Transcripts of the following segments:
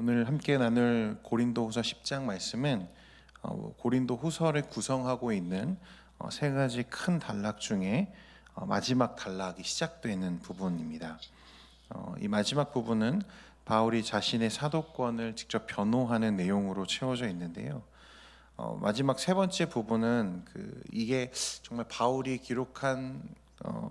오늘 함께 나눌 고린도후서 10장 말씀은 고린도후서를 구성하고 있는 세 가지 큰 단락 중에 마지막 단락이 시작되는 부분입니다. 이 마지막 부분은 바울이 자신의 사도권을 직접 변호하는 내용으로 채워져 있는데요. 마지막 세 번째 부분은 이게 정말 바울이 기록한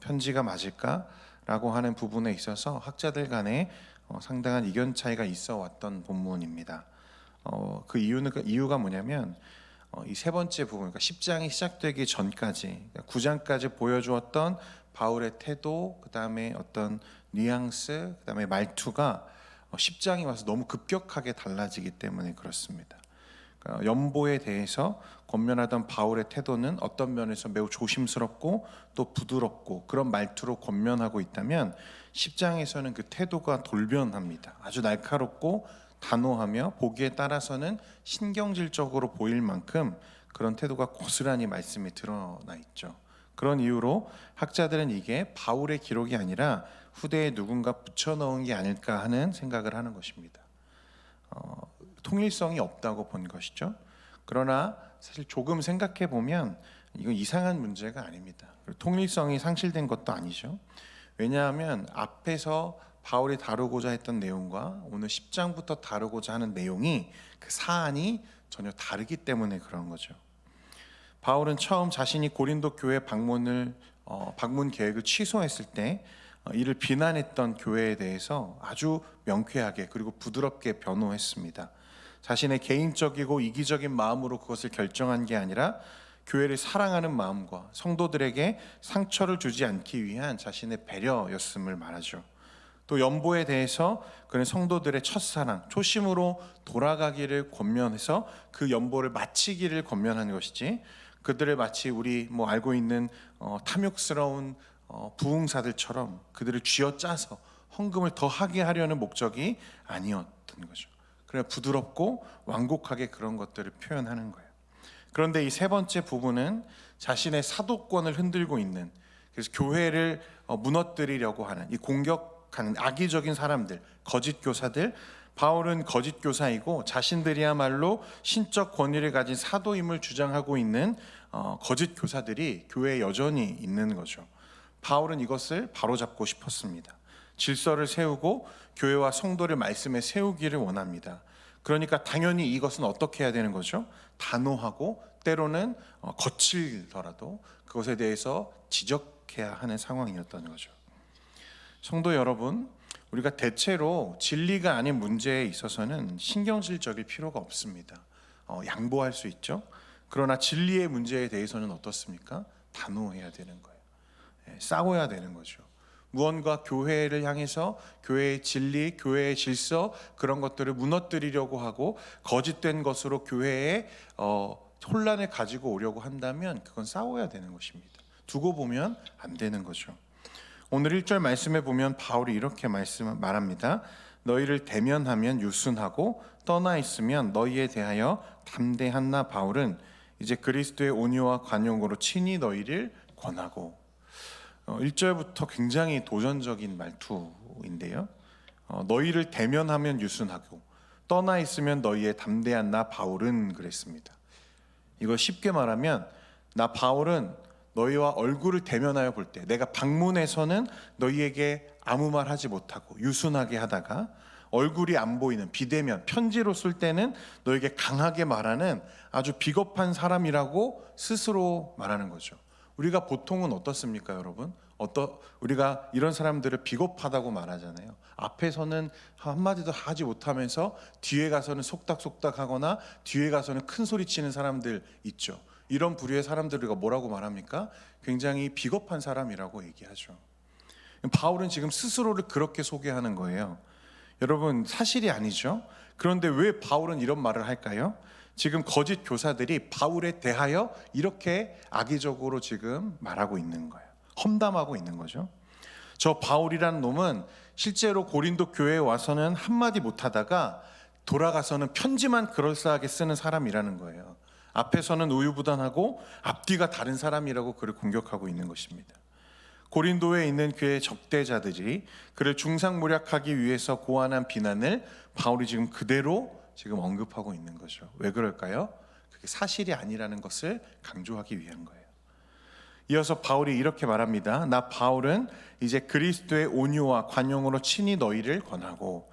편지가 맞을까라고 하는 부분에 있어서 학자들 간에 상당한 이견 차이가 있어 왔던 본문입니다. 그 이유가 뭐냐면 이 세 번째 부분, 그러니까 10장이 시작되기 전까지, 그러니까 9장까지 보여주었던 바울의 태도, 그 다음에 어떤 뉘앙스, 그 다음에 말투가 10장이 와서 너무 급격하게 달라지기 때문에 그렇습니다. 그러니까 연보에 대해서 권면하던 바울의 태도는 어떤 면에서 매우 조심스럽고 또 부드럽고 그런 말투로 권면하고 있다면 10장에서는 그 태도가 돌변합니다. 아주 날카롭고 단호하며 보기에 따라서는 신경질적으로 보일 만큼 그런 태도가 고스란히 말씀에 드러나 있죠. 그런 이유로 학자들은 이게 바울의 기록이 아니라 후대에 누군가 붙여넣은 게 아닐까 하는 생각을 하는 것입니다. 통일성이 없다고 본 것이죠. 그러나 사실 조금 생각해 보면 이건 이상한 문제가 아닙니다. 통일성이 상실된 것도 아니죠. 왜냐하면 앞에서 바울이 다루고자 했던 내용과 오늘 10장부터 다루고자 하는 내용이 그 사안이 전혀 다르기 때문에 그런 거죠. 바울은 처음 자신이 고린도 교회 방문 계획을 취소했을 때 이를 비난했던 교회에 대해서 아주 명쾌하게 그리고 부드럽게 변호했습니다. 자신의 개인적이고 이기적인 마음으로 그것을 결정한 게 아니라 교회를 사랑하는 마음과 성도들에게 상처를 주지 않기 위한 자신의 배려였음을 말하죠. 또 연보에 대해서 그는 성도들의 첫사랑, 초심으로 돌아가기를 권면해서 그 연보를 마치기를 권면한 것이지, 그들을 마치 우리 알고 있는 탐욕스러운 부흥사들처럼 그들을 쥐어짜서 헌금을 더 하게 하려는 목적이 아니었던 거죠. 그래 부드럽고 완곡하게 그런 것들을 표현하는 거예요. 그런데 이 세 번째 부분은 자신의 사도권을 흔들고 있는, 그래서 교회를 무너뜨리려고 하는 이 공격하는 악의적인 사람들, 거짓 교사들. 바울은 거짓 교사이고 자신들이야말로 신적 권위를 가진 사도임을 주장하고 있는 거짓 교사들이 교회에 여전히 있는 거죠. 바울은 이것을 바로잡고 싶었습니다. 질서를 세우고 교회와 성도를 말씀에 세우기를 원합니다. 그러니까 당연히 이것은 어떻게 해야 되는 거죠? 단호하고 때로는 거칠더라도 그것에 대해서 지적해야 하는 상황이었던 거죠. 성도 여러분, 우리가 대체로 진리가 아닌 문제에 있어서는 신경질적일 필요가 없습니다. 양보할 수 있죠. 그러나 진리의 문제에 대해서는 어떻습니까? 단호해야 되는 거예요. 싸워야 되는 거죠. 무언가 교회를 향해서 교회의 진리, 교회의 질서, 그런 것들을 무너뜨리려고 하고 거짓된 것으로 교회에 혼란을 가지고 오려고 한다면 그건 싸워야 되는 것입니다. 두고 보면 안 되는 거죠. 오늘 1절 말씀에 보면 바울이 이렇게 말합니다. 너희를 대면하면 유순하고 떠나 있으면 너희에 대하여 담대한 나 바울은 이제 그리스도의 온유와 관용으로 친히 너희를 권하고. 1절부터 굉장히 도전적인 말투인데요. 너희를 대면하면 유순하고 떠나 있으면 너희의 담대한 나 바울은 그랬습니다. 이걸 쉽게 말하면 나 바울은 너희와 얼굴을 대면하여 볼 때 내가 방문해서는 너희에게 아무 말 하지 못하고 유순하게 하다가 얼굴이 안 보이는 비대면 편지로 쓸 때는 너에게 강하게 말하는 아주 비겁한 사람이라고 스스로 말하는 거죠. 우리가 보통은 어떻습니까, 여러분? 우리가 이런 사람들을 비겁하다고 말하잖아요. 앞에서는 한마디도 하지 못하면서 뒤에 가서는 속닥속닥 하거나 뒤에 가서는 큰 소리 치는 사람들 있죠. 이런 부류의 사람들을 우리가 뭐라고 말합니까? 굉장히 비겁한 사람이라고 얘기하죠. 바울은 지금 스스로를 그렇게 소개하는 거예요. 여러분, 사실이 아니죠. 그런데 왜 바울은 이런 말을 할까요? 지금 거짓 교사들이 바울에 대하여 이렇게 악의적으로 지금 말하고 있는 거예요. 험담하고 있는 거죠. 저 바울이라는 놈은 실제로 고린도 교회에 와서는 한마디 못하다가 돌아가서는 편지만 그럴싸하게 쓰는 사람이라는 거예요. 앞에서는 우유부단하고 앞뒤가 다른 사람이라고 그를 공격하고 있는 것입니다. 고린도에 있는 그의 적대자들이 그를 중상모략하기 위해서 고안한 비난을 바울이 지금 그대로 지금 언급하고 있는 거죠. 왜 그럴까요? 그게 사실이 아니라는 것을 강조하기 위한 거예요. 이어서 바울이 이렇게 말합니다. 나 바울은 이제 그리스도의 온유와 관용으로 친히 너희를 권하고.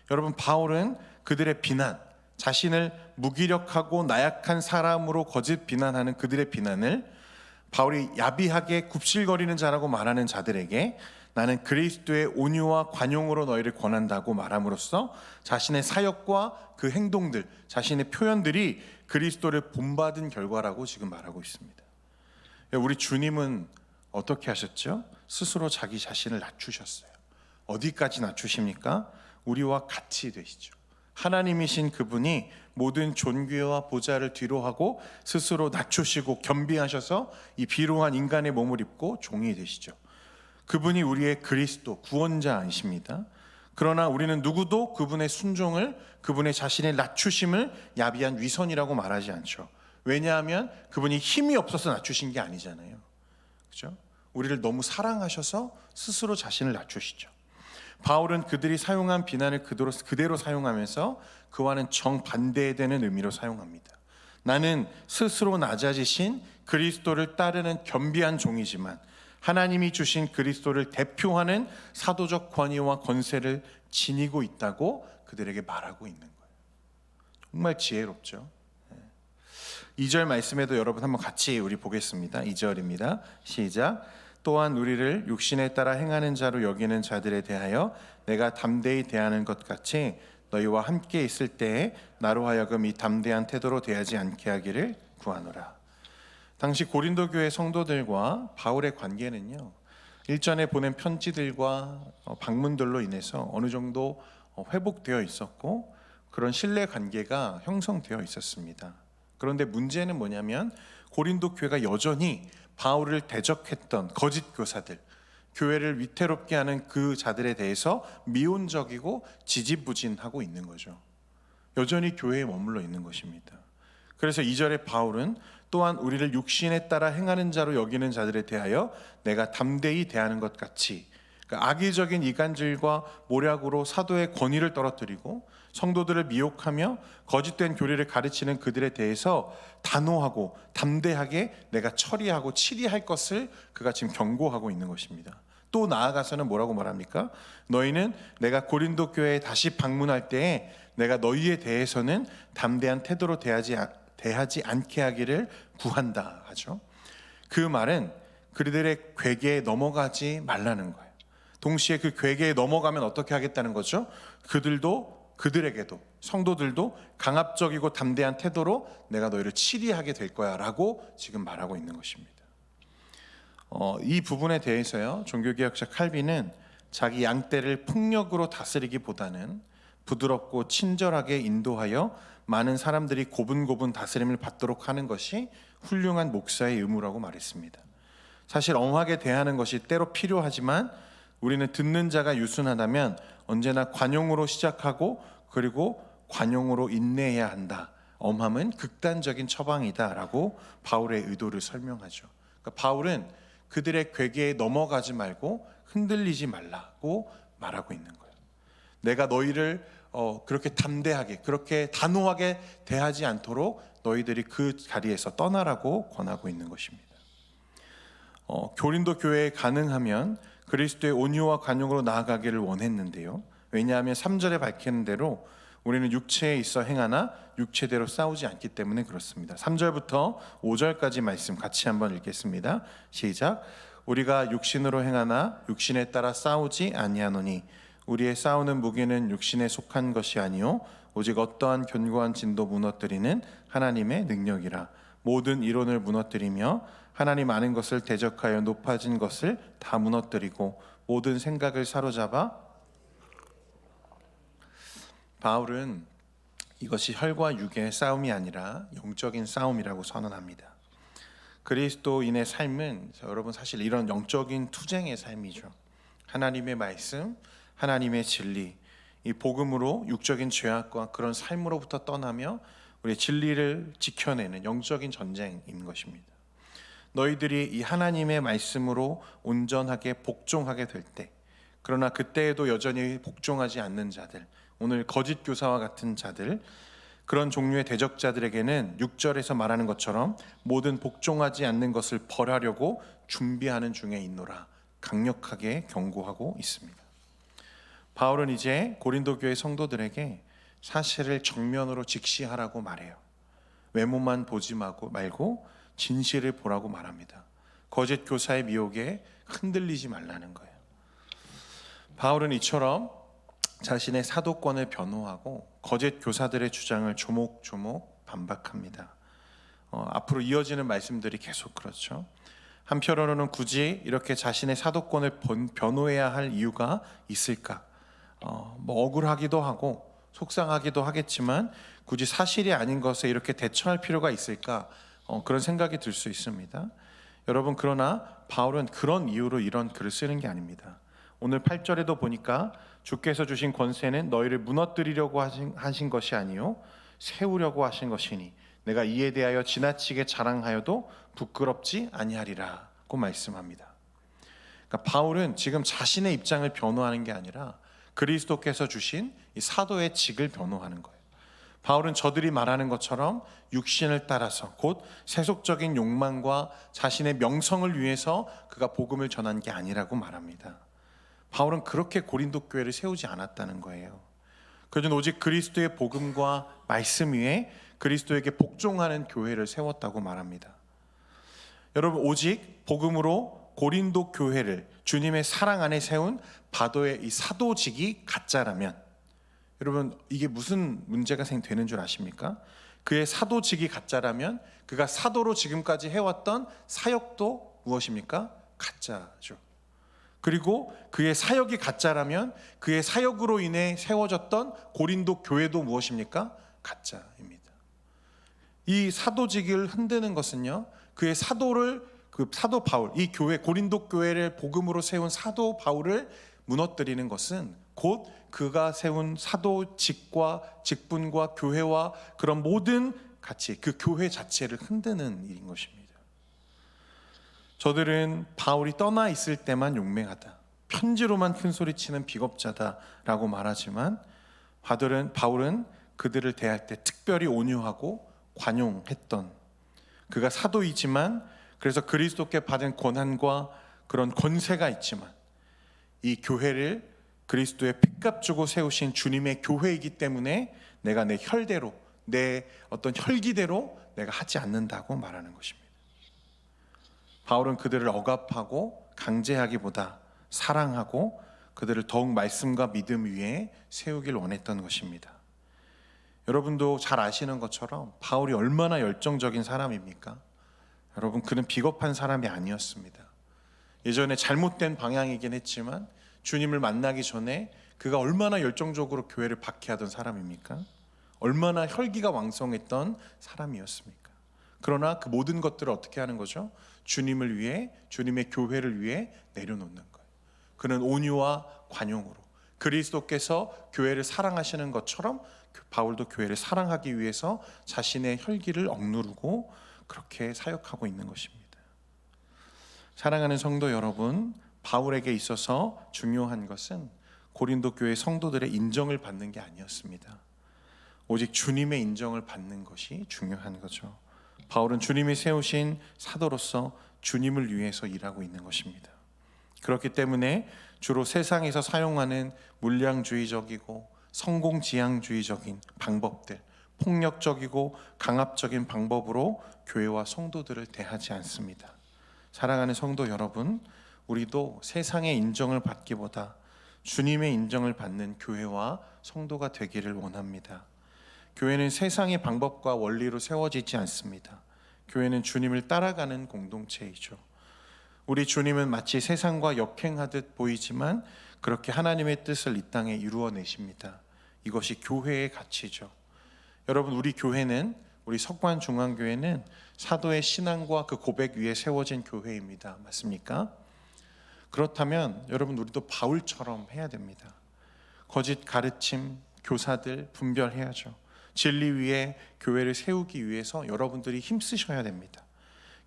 여러분, 바울은 그들의 비난, 자신을 무기력하고 나약한 사람으로 거짓 비난하는 그들의 비난을 바울이 야비하게 굽실거리는 자라고 말하는 자들에게 나는 그리스도의 온유와 관용으로 너희를 권한다고 말함으로써 자신의 사역과 그 행동들, 자신의 표현들이 그리스도를 본받은 결과라고 지금 말하고 있습니다. 우리 주님은 어떻게 하셨죠? 스스로 자기 자신을 낮추셨어요. 어디까지 낮추십니까? 우리와 같이 되시죠. 하나님이신 그분이 모든 존귀와 보좌를 뒤로하고 스스로 낮추시고 겸비하셔서 이 비루한 인간의 몸을 입고 종이 되시죠. 그분이 우리의 그리스도 구원자이십니다. 그러나 우리는 누구도 그분의 순종을, 그분의 자신의 낮추심을 야비한 위선이라고 말하지 않죠. 왜냐하면 그분이 힘이 없어서 낮추신 게 아니잖아요. 그렇죠? 우리를 너무 사랑하셔서 스스로 자신을 낮추시죠. 바울은 그들이 사용한 비난을 그대로 사용하면서 그와는 정반대되는 의미로 사용합니다. 나는 스스로 낮아지신 그리스도를 따르는 겸비한 종이지만 하나님이 주신 그리스도를 대표하는 사도적 권위와 권세를 지니고 있다고 그들에게 말하고 있는 거예요. 정말 지혜롭죠. 2절 말씀에도 여러분 한번 같이 우리 보겠습니다. 2절입니다. 시작. 또한 우리를 육신에 따라 행하는 자로 여기는 자들에 대하여 내가 담대히 대하는 것 같이 너희와 함께 있을 때에 나로 하여금 이 담대한 태도로 대하지 않게 하기를 구하노라. 당시 고린도 교회 성도들과 바울의 관계는요, 일전에 보낸 편지들과 방문들로 인해서 어느 정도 회복되어 있었고 그런 신뢰 관계가 형성되어 있었습니다. 그런데 문제는 뭐냐면 고린도 교회가 여전히 바울을 대적했던 거짓 교사들, 교회를 위태롭게 하는 그 자들에 대해서 미온적이고 지지부진하고 있는 거죠. 여전히 교회에 머물러 있는 것입니다. 그래서 2절에 바울은 또한 우리를 육신에 따라 행하는 자로 여기는 자들에 대하여 내가 담대히 대하는 것 같이, 그러니까 악의적인 이간질과 모략으로 사도의 권위를 떨어뜨리고 성도들을 미혹하며 거짓된 교리를 가르치는 그들에 대해서 단호하고 담대하게 내가 처리하고 치리할 것을 그가 지금 경고하고 있는 것입니다. 또 나아가서는 뭐라고 말합니까? 너희는 내가 고린도 교회에 다시 방문할 때에 내가 너희에 대해서는 담대한 태도로 대하지 않게 하기를 구한다 하죠. 그 말은 그들의 괴계에 넘어가지 말라는 거예요. 동시에 그 괴계에 넘어가면 어떻게 하겠다는 거죠? 그들에게도 성도들도 강압적이고 담대한 태도로 내가 너희를 치리하게 될 거야 라고 지금 말하고 있는 것입니다. 이 부분에 대해서요, 종교개혁자 칼빈은 자기 양떼를 폭력으로 다스리기보다는 부드럽고 친절하게 인도하여 많은 사람들이 고분고분 다스림을 받도록 하는 것이 훌륭한 목사의 의무라고 말했습니다. 사실 엄하게 대하는 것이 때로 필요하지만 우리는 듣는 자가 유순하다면 언제나 관용으로 시작하고 그리고 관용으로 인내해야 한다. 엄함은 극단적인 처방이다 라고 바울의 의도를 설명하죠. 그러니까 바울은 그들의 괴계에 넘어가지 말고 흔들리지 말라고 말하고 있는 거예요. 내가 너희를 그렇게 담대하게, 그렇게 단호하게 대하지 않도록 너희들이 그 자리에서 떠나라고 권하고 있는 것입니다. 고린도 교회에 가능하면 그리스도의 온유와 관용으로 나아가기를 원했는데요. 왜냐하면 3절에 밝히는 대로 우리는 육체에 있어 행하나 육체대로 싸우지 않기 때문에 그렇습니다. 3절부터 5절까지 말씀 같이 한번 읽겠습니다. 시작. 우리가 육신으로 행하나 육신에 따라 싸우지 아니하노니 우리의 싸우는 무기는 육신에 속한 것이 아니요 오직 어떠한 견고한 진도 무너뜨리는 하나님의 능력이라. 모든 이론을 무너뜨리며 하나님 아는 것을 대적하여 높아진 것을 다 무너뜨리고 모든 생각을 사로잡아. 바울은 이것이 혈과 육의 싸움이 아니라 영적인 싸움이라고 선언합니다. 그리스도인의 삶은 여러분 사실 이런 영적인 투쟁의 삶이죠. 하나님의 말씀, 하나님의 진리, 이 복음으로 육적인 죄악과 그런 삶으로부터 떠나며 우리 진리를 지켜내는 영적인 전쟁인 것입니다. 너희들이 이 하나님의 말씀으로 온전하게 복종하게 될 때, 그러나 그때에도 여전히 복종하지 않는 자들, 오늘 거짓 교사와 같은 자들, 그런 종류의 대적자들에게는 6절에서 말하는 것처럼 모든 복종하지 않는 것을 벌하려고 준비하는 중에 있노라 강력하게 경고하고 있습니다. 바울은 이제 고린도 교회 성도들에게 사실을 정면으로 직시하라고 말해요. 외모만 보지 말고 진실을 보라고 말합니다. 거짓 교사의 미혹에 흔들리지 말라는 거예요. 바울은 이처럼 자신의 사도권을 변호하고 거짓 교사들의 주장을 조목조목 반박합니다. 앞으로 이어지는 말씀들이 계속 그렇죠. 한편으로는 굳이 이렇게 자신의 사도권을 변호해야 할 이유가 있을까? 억울하기도 하고 속상하기도 하겠지만 굳이 사실이 아닌 것에 이렇게 대처할 필요가 있을까? 그런 생각이 들 수 있습니다. 여러분, 그러나 바울은 그런 이유로 이런 글을 쓰는 게 아닙니다. 오늘 8절에도 보니까 주께서 주신 권세는 너희를 무너뜨리려고 하신 것이 아니요 세우려고 하신 것이니 내가 이에 대하여 지나치게 자랑하여도 부끄럽지 아니하리라고 말씀합니다. 그러니까 바울은 지금 자신의 입장을 변호하는 게 아니라 그리스도께서 주신 이 사도의 직을 변호하는 거예요. 바울은 저들이 말하는 것처럼 육신을 따라서 곧 세속적인 욕망과 자신의 명성을 위해서 그가 복음을 전한 게 아니라고 말합니다. 바울은 그렇게 고린도 교회를 세우지 않았다는 거예요. 그는 오직 그리스도의 복음과 말씀 위에 그리스도에게 복종하는 교회를 세웠다고 말합니다. 여러분, 오직 복음으로 고린도 교회를 주님의 사랑 안에 세운 바도의 이 사도직이 가짜라면, 여러분, 이게 무슨 문제가 되는 줄 아십니까? 그의 사도직이 가짜라면 그가 사도로 지금까지 해왔던 사역도 무엇입니까? 가짜죠. 그리고 그의 사역이 가짜라면 그의 사역으로 인해 세워졌던 고린도 교회도 무엇입니까? 가짜입니다. 이 사도직을 흔드는 것은요, 그의 사도 바울, 이 교회 고린도 교회를 복음으로 세운 사도 바울을 무너뜨리는 것은 곧 그가 세운 사도직과 직분과 교회와 그런 모든 가치, 그 교회 자체를 흔드는 일인 것입니다. 저들은 바울이 떠나 있을 때만 용맹하다, 편지로만 큰소리치는 비겁자다라고 말하지만 바울은 그들을 대할 때 특별히 온유하고 관용했던, 그가 사도이지만 그래서 그리스도께 받은 권한과 그런 권세가 있지만 이 교회를 그리스도의 핏값 주고 세우신 주님의 교회이기 때문에 내가 내 혈대로, 내 어떤 혈기대로 내가 하지 않는다고 말하는 것입니다. 바울은 그들을 억압하고 강제하기보다 사랑하고 그들을 더욱 말씀과 믿음 위에 세우길 원했던 것입니다. 여러분도 잘 아시는 것처럼 바울이 얼마나 열정적인 사람입니까? 여러분, 그는 비겁한 사람이 아니었습니다. 예전에 잘못된 방향이긴 했지만 주님을 만나기 전에 그가 얼마나 열정적으로 교회를 박해하던 사람입니까? 얼마나 혈기가 왕성했던 사람이었습니까? 그러나 그 모든 것들을 어떻게 하는 거죠? 주님을 위해, 주님의 교회를 위해 내려놓는 거예요. 그는 온유와 관용으로 그리스도께서 교회를 사랑하시는 것처럼 바울도 교회를 사랑하기 위해서 자신의 혈기를 억누르고 그렇게 사역하고 있는 것입니다. 사랑하는 성도 여러분, 바울에게 있어서 중요한 것은 고린도 교회 성도들의 인정을 받는 게 아니었습니다. 오직 주님의 인정을 받는 것이 중요한 거죠. 바울은 주님이 세우신 사도로서 주님을 위해서 일하고 있는 것입니다. 그렇기 때문에 주로 세상에서 사용하는 물량주의적이고 성공지향주의적인 방법들, 폭력적이고 강압적인 방법으로 교회와 성도들을 대하지 않습니다. 사랑하는 성도 여러분, 우리도 세상의 인정을 받기보다 주님의 인정을 받는 교회와 성도가 되기를 원합니다. 교회는 세상의 방법과 원리로 세워지지 않습니다. 교회는 주님을 따라가는 공동체이죠. 우리 주님은 마치 세상과 역행하듯 보이지만 그렇게 하나님의 뜻을 이 땅에 이루어내십니다. 이것이 교회의 가치죠. 여러분, 우리 교회는, 우리 석관중앙교회는 사도의 신앙과 그 고백 위에 세워진 교회입니다. 맞습니까? 그렇다면 여러분, 우리도 바울처럼 해야 됩니다. 거짓 가르침, 교사들 분별해야죠. 진리 위에 교회를 세우기 위해서 여러분들이 힘쓰셔야 됩니다.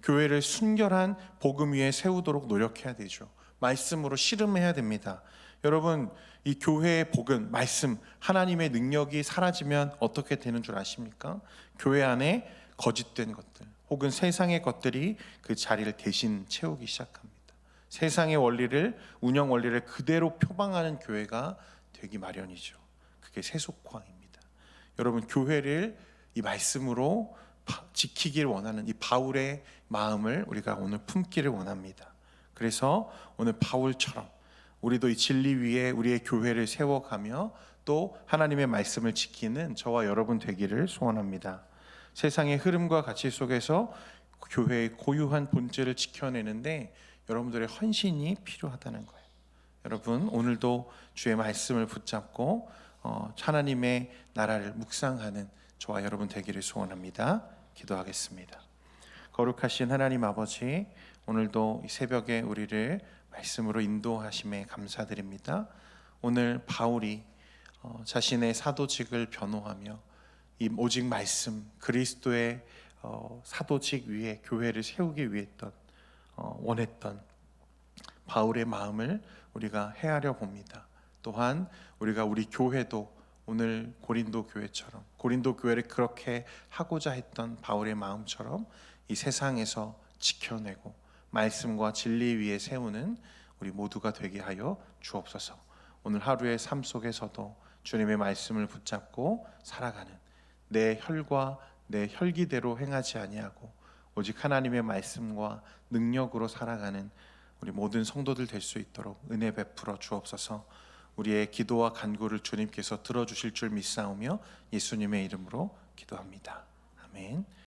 교회를 순결한 복음 위에 세우도록 노력해야 되죠. 말씀으로 씨름해야 됩니다. 여러분, 이 교회의 복음, 말씀, 하나님의 능력이 사라지면 어떻게 되는 줄 아십니까? 교회 안에 거짓된 것들 혹은 세상의 것들이 그 자리를 대신 채우기 시작합니다. 세상의 원리를, 운영 원리를 그대로 표방하는 교회가 되기 마련이죠. 그게 세속화입니다. 여러분, 교회를 이 말씀으로 지키길 원하는 이 바울의 마음을 우리가 오늘 품기를 원합니다. 그래서 오늘 바울처럼 우리도 이 진리 위에 우리의 교회를 세워가며 또 하나님의 말씀을 지키는 저와 여러분 되기를 소원합니다. 세상의 흐름과 가치 속에서 교회의 고유한 본질을 지켜내는데 여러분들의 헌신이 필요하다는 거예요. 여러분, 오늘도 주의 말씀을 붙잡고 하나님의 나라를 묵상하는 저와 여러분 되기를 소원합니다. 기도하겠습니다. 거룩하신 하나님 아버지, 오늘도 이 새벽에 우리를 말씀으로 인도하심에 감사드립니다. 오늘 바울이 자신의 사도직을 변호하며 이 오직 말씀 그리스도의 사도직 위에 교회를 세우기 위해 원했던 바울의 마음을 우리가 헤아려 봅니다. 또한 우리가 우리 교회도 오늘 고린도 교회처럼 고린도 교회를 그렇게 하고자 했던 바울의 마음처럼 이 세상에서 지켜내고 말씀과 진리 위에 세우는 우리 모두가 되게 하여 주옵소서. 오늘 하루의 삶 속에서도 주님의 말씀을 붙잡고 살아가는 내 혈과 내 혈기대로 행하지 아니하고 오직 하나님의 말씀과 능력으로 살아가는 우리 모든 성도들 될 수 있도록 은혜 베풀어 주옵소서. 우리의 기도와 간구를 주님께서 들어주실 줄 믿사오며 예수님의 이름으로 기도합니다. 아멘.